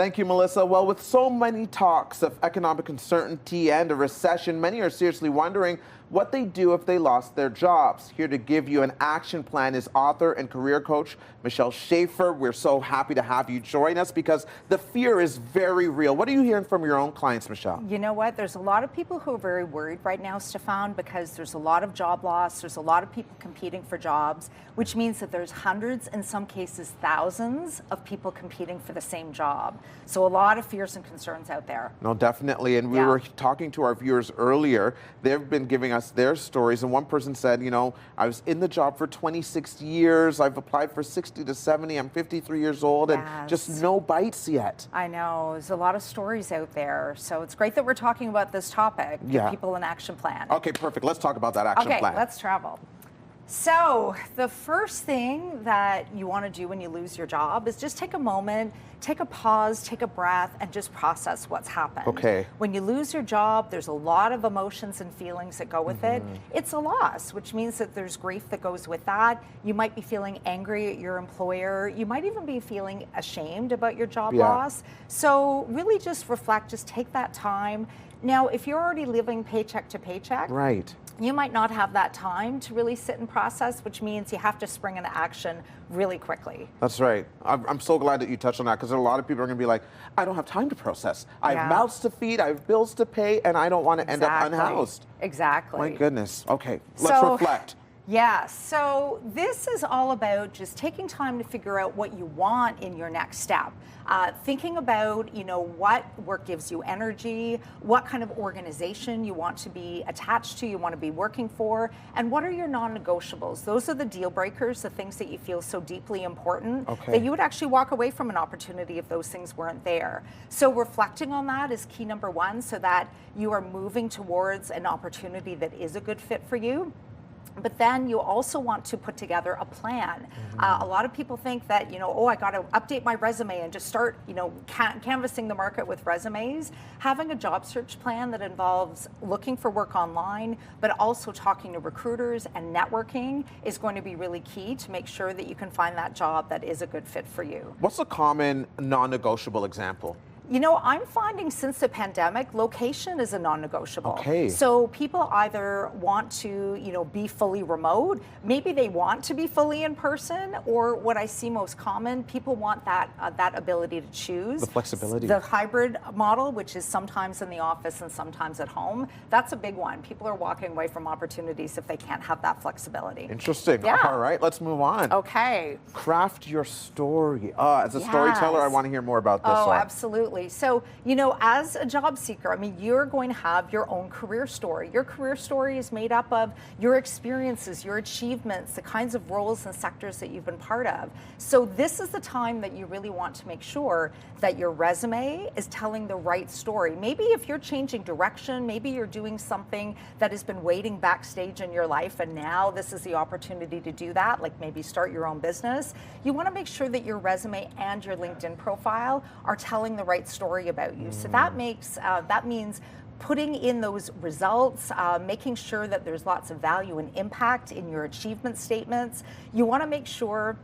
Thank you, Melissa. Well, with so many talks of economic uncertainty and a recession, many are seriously wondering what they do if they lost their jobs. Here to give you an action plan is author and career coach Michelle Schafer. We're so happy to have you join us because the fear is very real. What are you hearing from your own clients, Michelle? You know what? There's a lot of people who are very worried right now, Stefan, because there's a lot of job loss. There's a lot of people competing for jobs, which means that there's hundreds, in some cases thousands, of people competing for the same job. So a lot of fears and concerns out there. No, definitely. And we were talking to our viewers earlier. They've been giving us their stories. And one person said, you know, I was in the job for 26 years. I've applied for 60 to 70. I'm 53 years old and just no bites yet. I know. There's a lot of stories out there. So it's great that we're talking about this topic. Give people an action plan. Okay, perfect. Let's talk about that action plan. Okay, let's travel. So the first thing that you want to do when you lose your job is just take a moment, take a pause, take a breath, and just process what's happened. Okay. When you lose your job, there's a lot of emotions and feelings that go with it. It's a loss, which means that there's grief that goes with that. You might be feeling angry at your employer. You might even be feeling ashamed about your job loss. So really just reflect, just take that time. Now, if you're already living paycheck to paycheck, you might not have that time to really sit and process, which means you have to spring into action really quickly. That's right. I'm so glad that you touched on that because a lot of people are going to be like, I don't have time to process. I have mouths to feed, I have bills to pay, and I don't want to end up unhoused. Exactly. My goodness. Okay, let's reflect. Yeah, so this is all about just taking time to figure out what you want in your next step. Thinking about, you know, what work gives you energy, what kind of organization you want to be attached to, you want to be working for, and what are your non-negotiables. Those are the deal breakers, the things that you feel so deeply important that you would actually walk away from an opportunity if those things weren't there. So reflecting on that is key number one so that you are moving towards an opportunity that is a good fit for you. But then you also want to put together a plan. A lot of people think that, you know, oh, I got to update my resume and just start, you know, canvassing the market with resumes. Having a job search plan that involves looking for work online, but also talking to recruiters and networking is going to be really key to make sure that you can find that job that is a good fit for you. What's a common non-negotiable example? You know, I'm finding since the pandemic, location is a non-negotiable. Okay. So people either want to, you know, be fully remote, maybe they want to be fully in person, or what I see most common, people want that that ability to choose. The flexibility. The hybrid model, which is sometimes in the office and sometimes at home. That's a big one. People are walking away from opportunities if they can't have that flexibility. Interesting. All right, let's move on. Okay. Craft your story. As a storyteller, I want to hear more about this one. Absolutely. So, you know, as a job seeker, I mean, you're going to have your own career story. Your career story is made up of your experiences, your achievements, the kinds of roles and sectors that you've been part of. So this is the time that you really want to make sure that your resume is telling the right story. Maybe if you're changing direction, maybe you're doing something that has been waiting backstage in your life and now this is the opportunity to do that, like maybe start your own business. You want to make sure that your resume and your LinkedIn profile are telling the right story about you. So that means putting in those results, making sure that there's lots of value and impact in your achievement statements. You want to make sure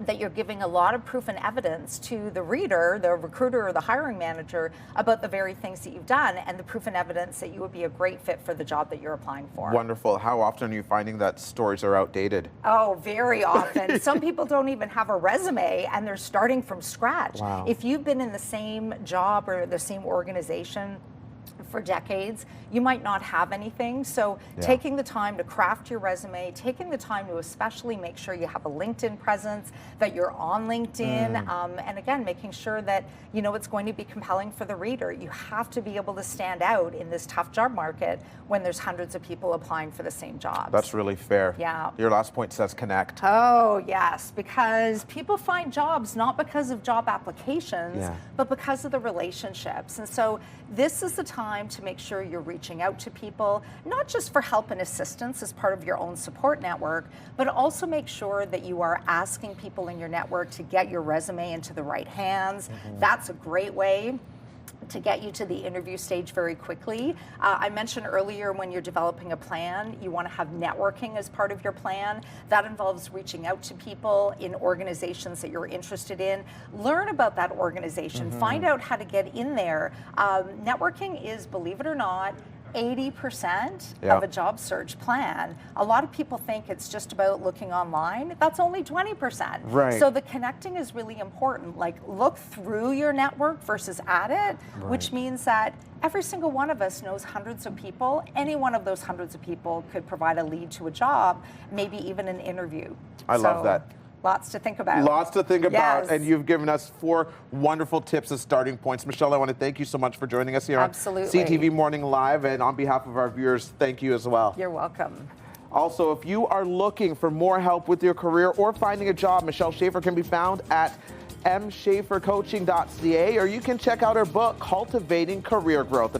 that you're giving a lot of proof and evidence to the reader, the recruiter or the hiring manager about the very things that you've done and the proof and evidence that you would be a great fit for the job that you're applying for. Wonderful. How often are you finding that stories are outdated? Oh, very often. Some people don't even have a resume and they're starting from scratch. Wow. If you've been in the same job or the same organization for decades, you might not have anything. So taking the time to craft your resume, taking the time to especially make sure you have a LinkedIn presence, that you're on LinkedIn, and again, making sure that, you know, it's going to be compelling for the reader. You have to be able to stand out in this tough job market when there's hundreds of people applying for the same jobs. That's really fair. Yeah. Your last point says connect. Oh, yes, because people find jobs not because of job applications, but because of the relationships. And so this is the time to make sure you're reaching out to people, not just for help and assistance as part of your own support network, but also make sure that you are asking people in your network to get your resume into the right hands. That's a great way to get you to the interview stage very quickly. I mentioned earlier, when you're developing a plan, you want to have networking as part of your plan. That involves reaching out to people in organizations that you're interested in. Learn about that organization. Find out how to get in there. Networking is, believe it or not, 80% of a job search plan. A lot of people think it's just about looking online. That's only 20%. Right. So the connecting is really important. Like, look through your network versus at it, which means that every single one of us knows hundreds of people. Any one of those hundreds of people could provide a lead to a job, maybe even an interview. I love that. Lots to think about. Lots to think about, Yes. and you've given us 4 wonderful tips as starting points. Michelle, I want to thank you so much for joining us here Absolutely. on CTV Morning Live, and on behalf of our viewers, thank you as well. You're welcome. Also, if you are looking for more help with your career or finding a job, Michelle Schafer can be found at mschafercoaching.ca, or you can check out her book, Cultivating Career Growth.